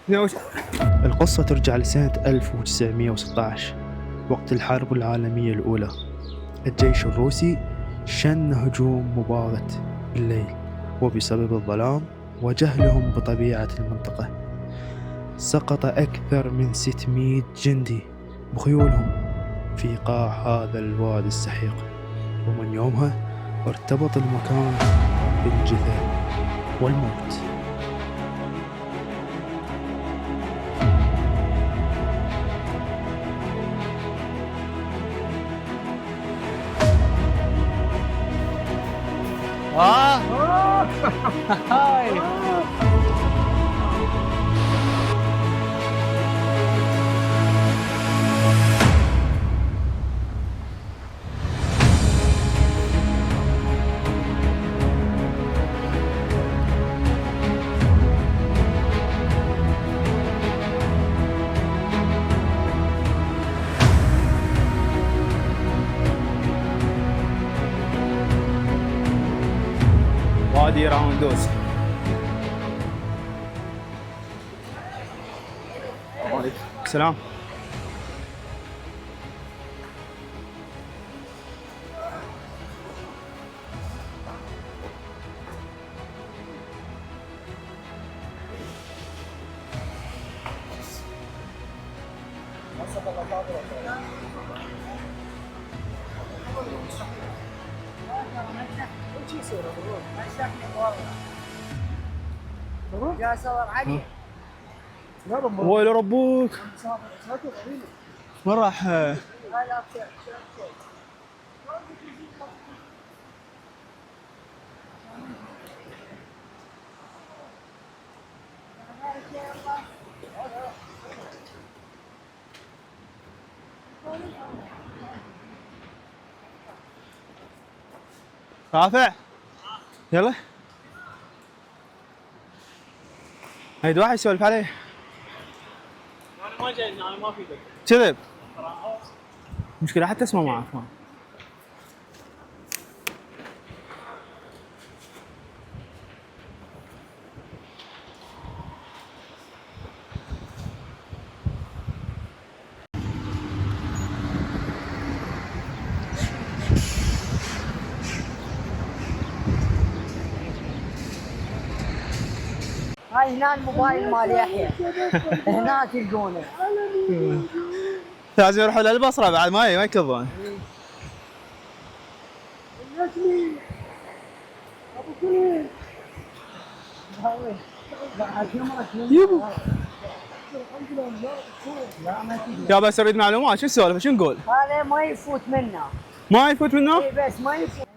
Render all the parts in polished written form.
جرس. القصة ترجع لسنة 1916 وقت الحرب العالمية الأولى. الجيش الروسي شن هجوم مباغت بالليل، وبسبب الظلام وجهلهم بطبيعة المنطقة سقط أكثر من 600 جندي بخيولهم في قاع هذا الوادي السحيق، ومن يومها ارتبط المكان بالجثة والموت. هاي وادي راوندوز. سلام. ويلي ربوك وين راح؟ رافع يلا هيد واحد يسولف عليه. انا ما جاي، انا ما في دك كذب مشكلة حتى اسمه معك. هاي هنا الموبايل مال يحيى هنا تلقونه. لازم يروحوا للبصرة بعد ما يكذبون. يبو يا بس اريد معلومات، شو السالفة؟ شو نقول؟ هذا ما يفوت منه. ما يفوت منه؟ اي بس ما يفوت.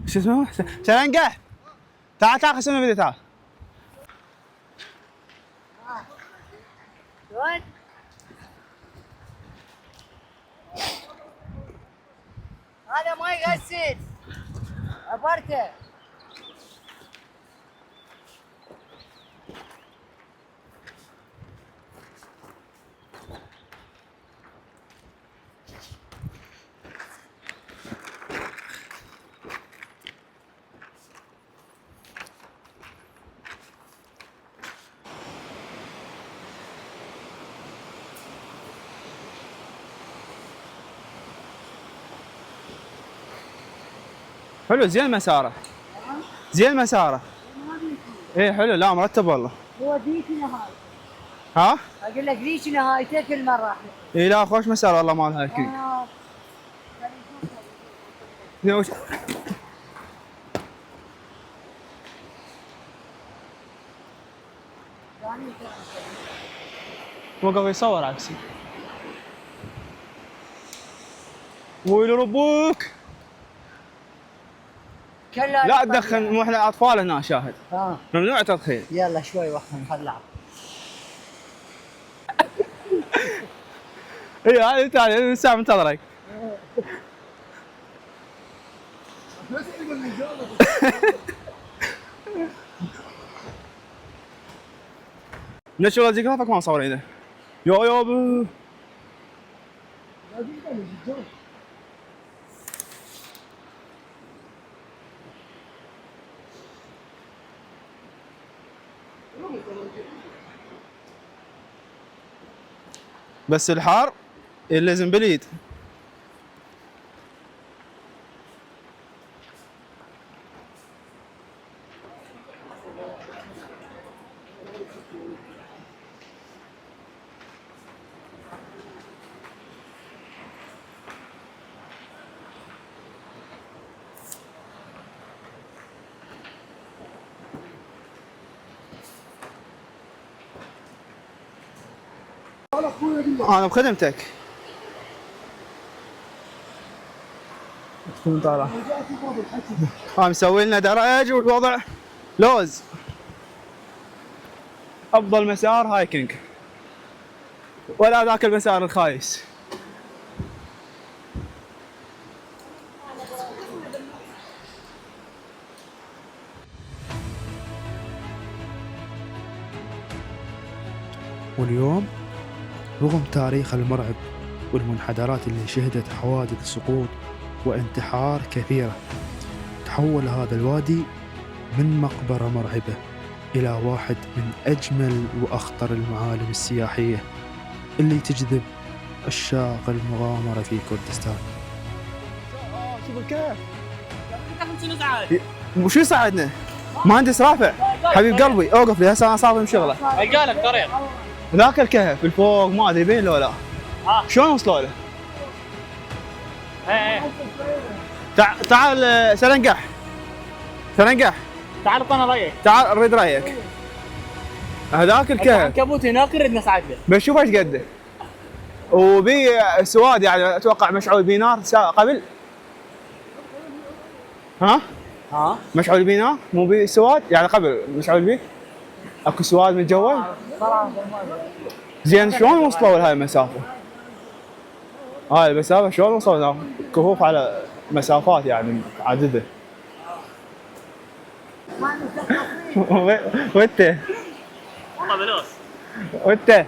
شو اسمه؟ سلنقة تعال تعال خلينا فيديو تعال. شلون؟ هذا ما يغسل عبرته. حلو زين مساره. زين مساره. ايه حلو، لا مرتب والله. هو ذيك نهايته. ها؟ اقول لك ذيك نهايته كل مره. ايه لا خوش مسار والله مال هاي كي. نوش. وقف يصور عكسي. ويلي ربوك. لا تدخل، مو احنا اطفال هنا شاهد. ممنوع تدخين. يلا شوي وقت نطلع. اي هذه تعال الساعة منتظرك. نشوف زي كيفك ما مصورينه. يا بس الحار لازم باليد. انا بخدمتك. تكون طالع. مسوي لنا درج والوضع لوز. افضل مسار هايكنج ولا ذاك المسار الخايس. واليوم رغم تاريخ المرعب والمنحدرات اللي شهدت حوادث سقوط وانتحار كثيرة، تحول هذا الوادي من مقبرة مرعبة إلى واحد من أجمل وأخطر المعالم السياحية اللي تجذب عشاق المغامرة في كردستان. شوف الكهف. شنو زعل؟ وشو يساعدنا؟ مهندس رافع حبيب قلبي اوقف لي هسه انا صار من شغله. قالك طريق. ذاك الكهف الفوق ما ادري بين لو لا. شلون وصلوا له؟ ايه تعال سرنقح. تعال اعطينا رايك. تعال اريد رايك. هذاك الكهف العنكبوت هناك نريد نصعد له. بشوف ايش قده. وبي سواد يعني اتوقع مشعول بي نار قبل. ها؟ مشعول بي نار مو بي سواد يعني قبل مشعول بي. اكو سواد من جوا. زين شلون وصلوا لهاي المسافه؟ هاي المسافه شلون وصلوا؟ كهوف على مسافات يعني عدده. وانت والله بلوس. وانت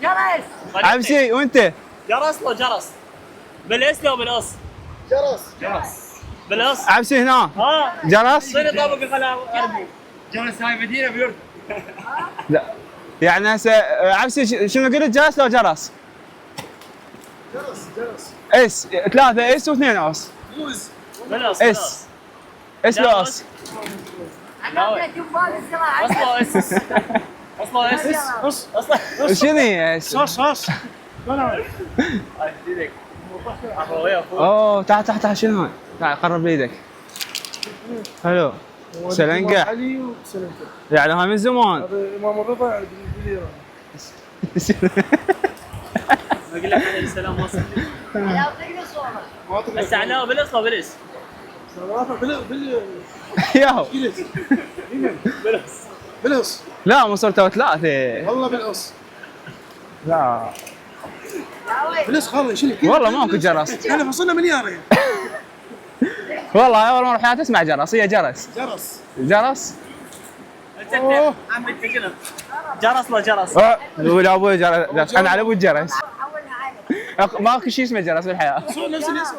جرس عبسي وانت جرس لو جرس. بالاس لو بالاس. جرس. بالاس. عبسي هنا. جرس. صير يطابق خلا اربي. جرس هاي مدينه بيرد. لا يعني هسه عبسي شنو قلت جرس لو جرس؟ جرس اس 3 اس و2 اس. بالاس. اس لو اس. اصلا اس. اصلا اس. اصلا شنو اس؟ صوص. اوه تعال شنو هاي؟ تعال قرب ايدك. حلو. سلنقح. يعني هاي من زمان. هذا امام الرضا بالديره. اقول لك عليه السلام واصل. بس علاه بالاس لو بالاس. ياهو بالقص لا مو صرتوا 3. والله بالقص لا بالقص خلص شنو والله ماكو جرس. احنا فصلنا مليارين. والله اول مره بحياتي اسمع جرس. هي جرس. جرس. اوه عم بتكلم. جرس لو جرس. ولا ابوي جرس. انا على ابوي الجرس. ماكو شيء اسمه جرس بالحياه. نفس الاسم.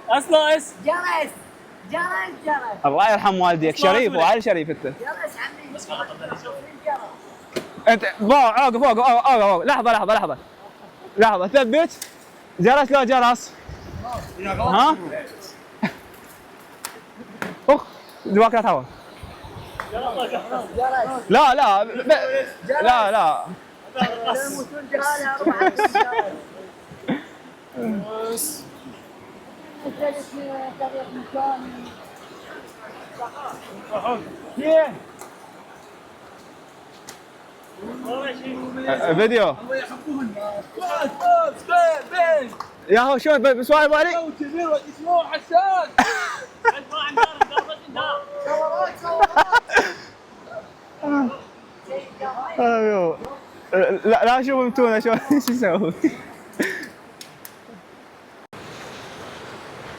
اصلا اس. جرس الله يرحم والديك شريف وعلي شريف انت. جرس عمي انت اوقف لحظه ثبت. جرس لو جرس. ها؟ اخ دواك لا تهوى. لا فيديو يا هو شو بسؤال بالي اسمه حسان. لا شوف متونه شو يسوي.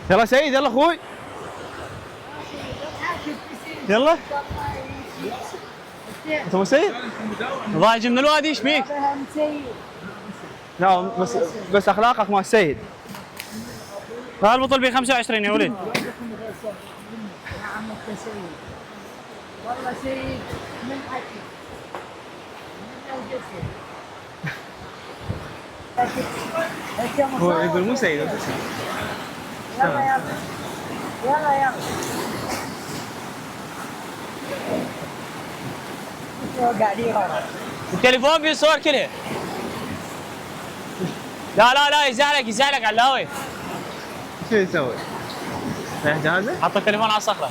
يلا سيد يلا اخوي يلا. انت مو سيد؟ ضايج من الوادي ايش بيك؟ لا بس اخلاقك مال سيد. هذا البطل ب 25 يا ولد. نعم انت سيد والله سيد من حكي هو يقول مو سيد بس يلا يلا يلا يلا قاعدين ورا التليفون فيه صور كلها. لا لا لا يزعلك على الهواء. شو يسوي؟ رايح جهازه؟ حط التليفون على الصخره.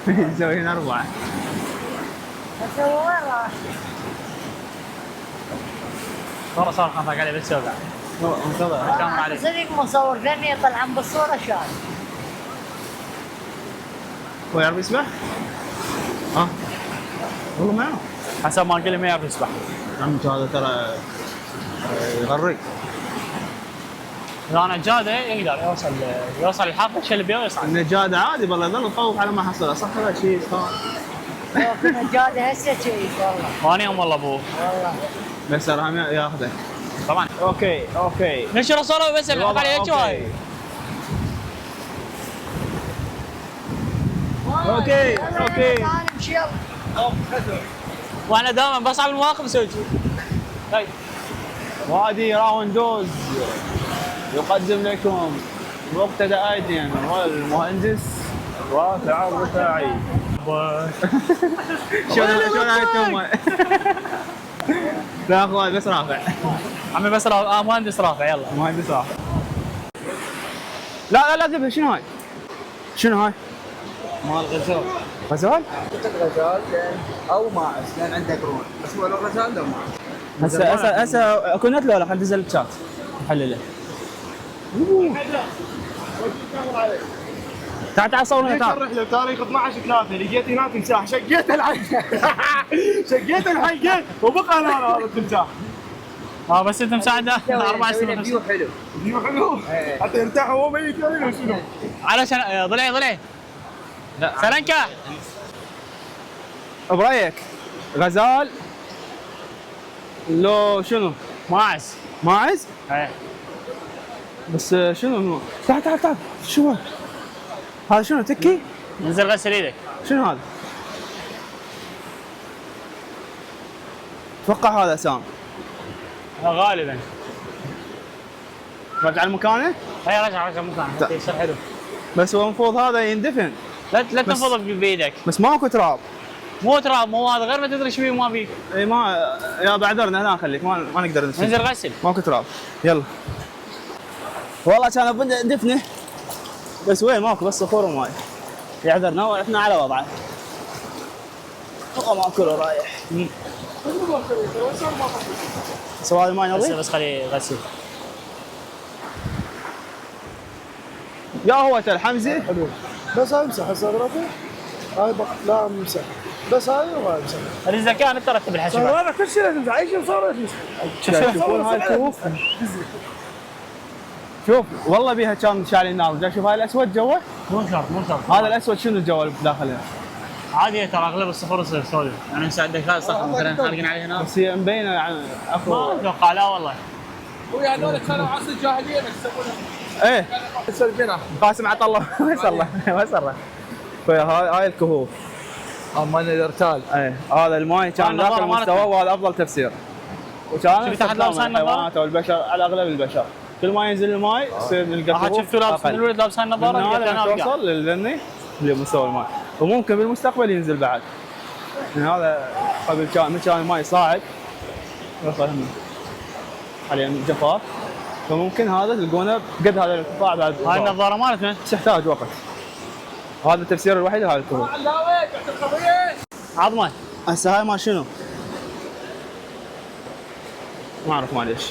يسوي هنا 4. بس هو وين راح؟ صار خافك عليه بس يوقع. انتظر. كاميرا عليه. صدق مصور ثاني يطلعن بالصورة شاي. هو يعرف يسبح؟ ها؟ والله ما يعرف. حسب ما قال ما يعرف يسبح. عمته هذا ترى يغرق. اذا انا جاده يقدر يوصل الحافه شل بيه ويصعد. النجاد عادي والله يظل يطوف على ما حصله صح ولا شيء صار. كنا جاده هسه شيء والله. وانيهم والله ابوه. والله. بس راح ياخذه. طبعا. اوكي. نشر صوره بس الحب عليه هيك هاي. اوكي. امشي يلا. واحنا دائما بصعب المواقف نسوي شيء. طيب. وادي راوندوز يقدم لكم مقتدى ايدن والمهندس رافع الرفاعي. شلون انتم؟ لا اخوان بس رافع. عمي بس مهندس رافع يلا. مهندس رافع. لا تبه شنو هاي؟ شنو هاي؟ مال غزال. غزال؟ غزال او ماعز لان عنده قرون بس هو لو غزال لو ماعز. هسه اكو نت ولا حد نزل الشات نحلله. تعال صورنا تعال. الرحله بتاريخ 12/3 لقيت هناك تمساح شقيت الحلقه وبقى هذا التمساح. بس انت مساعده 4 سنين. فيو حلو حتى يرتاح وهو ميت يعني شنو؟ علشان ضلعي سلنكه. برايك غزال لو شنو؟ ماعز؟ ايه بس شنو؟ تعال شو هذا شنو تكي؟ انزل غسل ايدك. شنو هذا؟ اتوقع هذا سام غالبا. رجع لمكانه؟ هي رجع مكانه يصير حلو. بس هو المفروض هذا يندفن. لا تنفض بايدك. بس ماكو تراب. مو تراب مو هذا غير ما تدري ايش فيه وما فيه. اي ما يا بعذرنا هنا خليك ما نقدر نسوي. انزل غسل. ماكو تراب. يلا. والله كان بدنا ندفنه بس وين ماكو بس صخور وماي. يعذرنا واحنا على وضعه. والله ماكو رايح. سوى هذا الماي نظيف؟ بس خليه يغسل. يا هو الحمزه بس هاي امسح هسه غرفه هاي لا امسح بس هاي وهاي امسح. الذكاء انت ترتب الحسابات. هذا كل شيء لازم اي شيء صار تشوفون هاي الكهوف. شوف والله بيها كان شاعل النار. شوف هاي الاسود جوا. مو شرط. هذا الاسود شنو جوا داخلها؟ عادي ترى اغلب الصخور يصير سولف. يعني هسه عندك هاي الصخره مثلا خارجين عليها نار. بس هي مبينه يعني اكو. ما اتوقع لا والله. ويا هذول كانوا عصر الجاهليه بس يسوونها ايه سرجنا قاسم عطى الله ما صرح. هاي الكهوف. امان الارتال. ايه هذا الماي كان ذاك المستوى وهذا افضل تفسير. وكان شفت تحت لابس الحيوانات او البشر على اغلب البشر. كل ما ينزل الماي يصير نلقى راح كهوف. شفتوا لابس الولد لابس النظاره لما توصل للذني لمستوى الماي وممكن بالمستقبل ينزل بعد. يعني هذا قبل كان الماي صاعد وصل هنا حاليا جفاف فممكن هذا تلقونه بقد هذا الارتفاع بعد. هاي النظاره مالتنا تحتاج وقت. هذا التفسير الوحيد لهذا الكهوف. عظمه. هسه هاي ما شنو؟ ما اعرف ما ليش.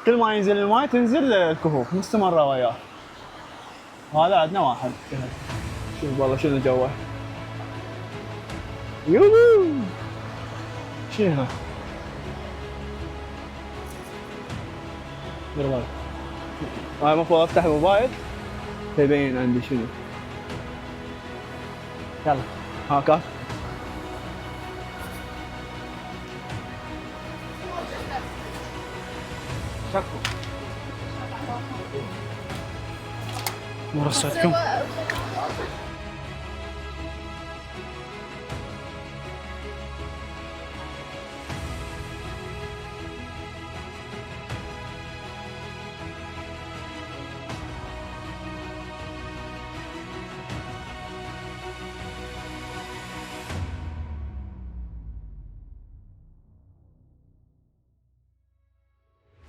كل ما ينزل الماي تنزل الكهوف مستمره وياه. هذا عندنا واحد. شوف والله شنو جوه. يوهو شنو؟ دير بالك. هاي المفروض افتح الموبايل يبين عندي شنو. يلا هاكا مرصدكم.